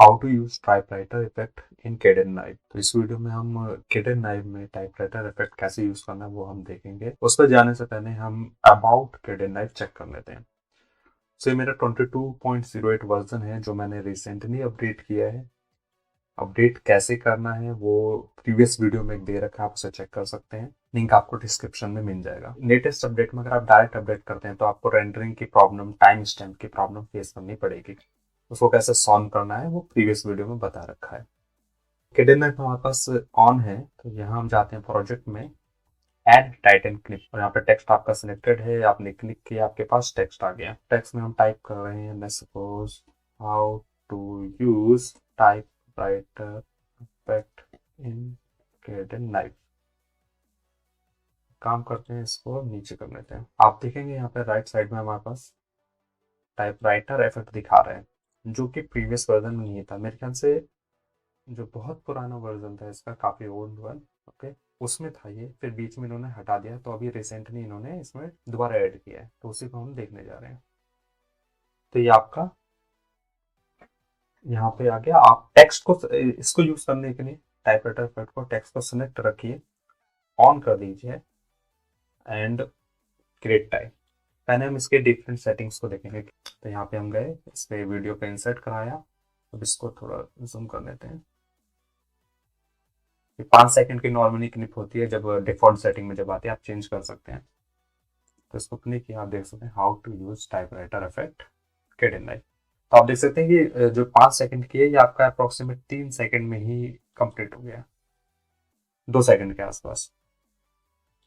How to use typewriter effect in Kdenlive। तो इस video में हम Kdenlive में टाइपराइटर इफेक्ट कैसे यूज करना है वो हम देखेंगे। उस पर जाने से पहले हम अबाउट Kdenlive चेक कर लेते हैं। सो ये मेरा 22.08 वर्जन है जो मैंने रिसेंटली अपडेट किया है। अपडेट कैसे करना है वो प्रीवियस वीडियो में दे रखा है, आप उसे चेक कर सकते हैं। लिंक आपको डिस्क्रिप्शन में मिल जाएगा। लेटेस्ट अपडेट में अगर आप डायरेक्ट अपडेट करते हैं तो आपको रेंडरिंग की प्रॉब्लम, टाइम स्टैम्प की प्रॉब्लम फेस करनी पड़ेगी। उसको कैसे सॉल्व करना है वो प्रीवियस वीडियो में बता रखा है। केडेनलाइव हमारे पास ऑन है, तो यहाँ हम जाते हैं प्रोजेक्ट में, ऐड टाइटन क्लिप, और यहाँ पे टेक्स्ट आपका सिलेक्टेड है, आपने क्लिक किया, आपके पास टेक्स्ट आ गया। टेक्स्ट में हम टाइप कर रहे हैं, let's suppose how to use typewriter effect in Kdenlive. काम करते हैं, इसको नीचे कर लेते हैं। आप देखेंगे यहाँ पे राइट साइड में हमारे पास टाइपराइटर इफेक्ट दिखा रहे हैं, जो कि प्रीवियस वर्जन में नहीं था। मेरे ख्याल से जो बहुत पुराना वर्जन था इसका, काफी ओल्ड वन, ओके, उसमें था ये, फिर बीच में इन्होंने हटा दिया, तो अभी रिसेंटली इन्होंने इसमें दोबारा ऐड किया है, तो उसी को हम देखने जा रहे हैं। तो ये आपका यहाँ पे आ गया। आप टेक्स्ट को, इसको यूज करने के लिए टाइपराइटर इफेक्ट को, टेक्स्ट को सिलेक्ट रखिए, ऑन कर दीजिए एंड क्रिएट टाइप। पहले हम इसके डिफरेंट सेटिंग्स को देखेंगे। तो यहाँ पे हम गए, इस पे वीडियो पे इंसर्ट कराया। अब इसको थोड़ा जूम कर लेते हैं। ये 5 सेकंड की नॉर्मली क्लिप होती है, जब डिफॉल्ट सेटिंग में जब आती है आप चेंज कर सकते हैं। तो इसको क्लिक किया, आप देख सकते हैं how to use typewriter effect Kdenlive। तो आप देख सकते हैं कि जो 5 सेकंड की है ये आपका अप्रोक्सीमेट 3 सेकंड में ही कंप्लीट हो गया, 2 सेकंड के आसपास।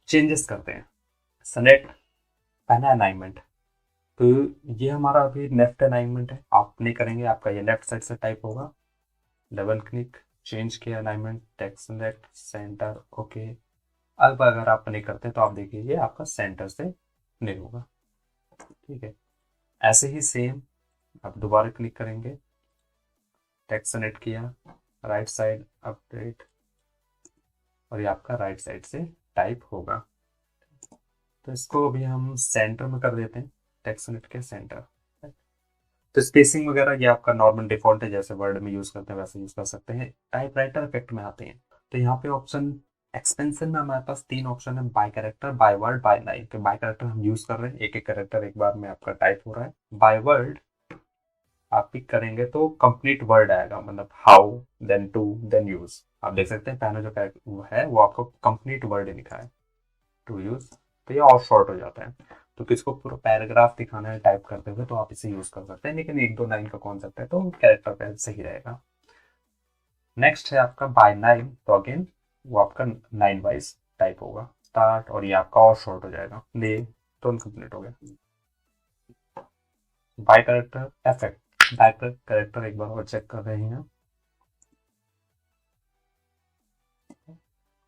चेंजेस करते हैं, सेलेक्ट पहला अलाइनमेंट। तो ये हमारा अभी लेफ्ट अलाइनमेंट है, आप नहीं करेंगे, आपका ये लेफ्ट साइड से टाइप होगा। डबल क्लिक, चेंज किया alignment, text select, centre, okay. अब अगर आप नहीं करते तो आप देखिए ये आपका सेंटर से नहीं होगा, ठीक है। ऐसे ही सेम आप दोबारा क्लिक करेंगे, टेक्स्ट सेलेक्ट किया, राइट साइड अपडेट, और ये आपका राइट साइड से टाइप होगा। तो इसको अभी हम सेंटर में कर देते हैं, टेक्स्ट सेलेक्ट के सेंटर। तो स्पेसिंग वगैरह ये आपका नॉर्मल डिफॉल्ट है, जैसे वर्ड में यूज करते हैं वैसे यूज कर सकते हैं। टाइपराइटर इफेक्ट में आते हैं, तो यहाँ पे ऑप्शन एक्सपेंशन में हमारे पास 3 ऑप्शन है, by character, by word, by line. तो बाय कैरेक्टर हम यूज कर रहे हैं, एक एक कैरेक्टर एक बार में आपका टाइप हो रहा है। बाय वर्ड आप पिक करेंगे तो कंप्लीट वर्ड आएगा, मतलब how, then to, then use. आप देख सकते हैं पहले जो वो है वो आपको कंप्लीट वर्ड लिखा है, टू यूज। तो ये और शॉर्ट हो जाता है। तो किसको पूरा पैराग्राफ दिखाना है टाइप करते हुए तो आप इसे यूज कर सकते हैं, लेकिन 1-2 लाइन का कॉन्सेप्ट है तो कैरेक्टर पे सही रहेगा। नेक्स्ट है आपका बाय नाइन, तो अगेन वो आपका 9 वाइज टाइप होगा, स्टार्ट, और ये आपका और शॉर्ट हो जाएगा, ले, तुरंत कंप्लीट हो गया। By character effect, by character एक बार और चेक कर रहे हैं।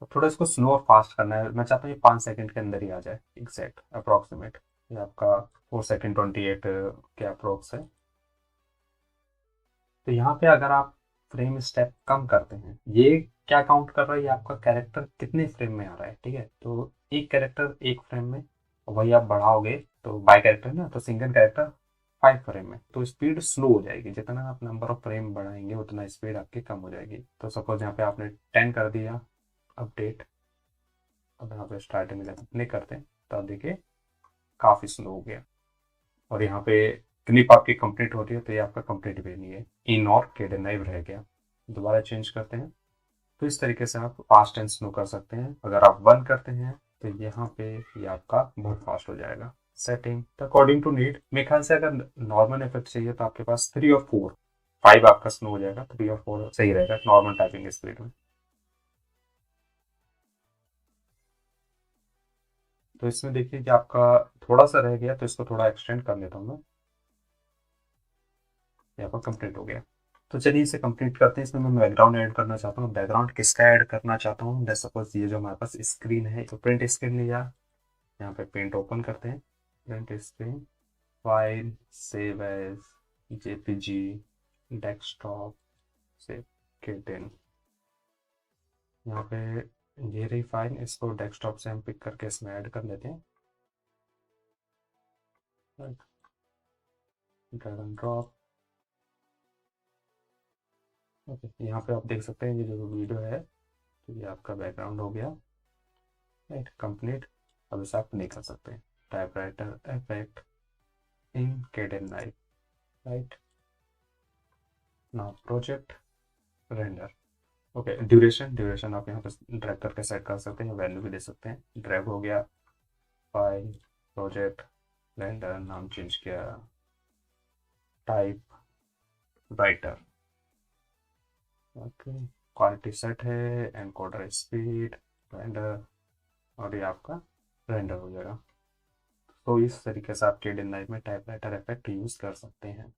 तो थोड़ा इसको स्लो और फास्ट करना है, मैं चाहता हूँ ये 5 सेकंड के अंदर ही आ जाए, एग्जैक्ट अप्रोक्सीमेट। ये आपका 4 सेकंड 28 के अप्रोक्स है। तो यहाँ पे अगर आप फ्रेम स्टेप कम करते हैं, ये क्या काउंट कर रहा है, ये आपका कैरेक्टर कितने फ्रेम में आ रहा है, ठीक है। तो एक कैरेक्टर एक फ्रेम में, और वही आप बढ़ाओगे तो बाय कैरेक्टर ना, तो सिंगल कैरेक्टर 5 फ्रेम में, तो स्पीड स्लो हो जाएगी। जितना आप नंबर ऑफ फ्रेम बढ़ाएंगे उतना स्पीड आपकी कम हो जाएगी। तो सपोज यहाँ पे आपने 10 कर दिया, अपडेट। अब यहाँ पे स्टार्टिंग में जब क्लिक करते हैं तो आप देखिए काफी स्लो हो गया, और यहाँ पे क्लिप आपकी कंप्लीट होती है तो ये आपका कंप्लीट भी नहीं है, इन और Kdenlive रह गया। दोबारा चेंज करते हैं। तो इस तरीके से आप फास्ट एंड स्लो कर सकते हैं। अगर आप 1 करते हैं तो यहाँ पे ये आपका बहुत फास्ट हो जाएगा। सेटिंग तो अकॉर्डिंग टू नीड, मेरे ख्याल से अगर नॉर्मल इफेक्ट चाहिए तो आपके पास 3 और 4, 5 आपका स्लो हो जाएगा, 3 और 4 सही रहेगा नॉर्मल टाइपिंग स्पीड में। तो इसमें देखिए कि आपका थोड़ा सा रह गया, तो इसको थोड़ा एक्सटेंड कर लेता हूँ मैं। यहाँ पर कंप्लीट हो गया। तो चलिए इसे कंप्लीट करते हैं। इसमें मैं बैकग्राउंड ऐड करना चाहता हूँ। बैकग्राउंड किसका ऐड करना चाहता हूँ, जैसे सपोज ये जो हमारे पास स्क्रीन है, तो प्रिंट स्क्रीन लिया, यहाँ पे पेंट ओपन करते हैं, print screen, file, save as, JPG, desktop, save के10। यहाँ पे ये रही फाइल, इसको डेस्कटॉप से हम पिक करके इसमें ऐड कर लेते हैं, ड्रैग एंड ड्रॉप। ओके, यहाँ पे आप देख सकते हैं ये जो वीडियो है, तो ये आपका बैकग्राउंड हो गया, राइट, कंप्लीट। अब इसे आप नहीं कर सकते हैं, typewriter effect in Kdenlive, right. Now project, render. Okay, duration, duration आप यहाँ पे ड्रैग करके सेट कर सकते हैं, वैल्यू भी दे सकते हैं। ड्रैग हो गया, फाइल, प्रोजेक्ट, रेंडर, नाम चेंज किया, type writer. Okay, quality set है, एनकोडर स्पीड, रेंडर, और ये आपका रेंडर हो जाएगा। तो इस तरीके से आप Kdenlive में टाइपराइटर इफेक्ट यूज़ कर सकते हैं।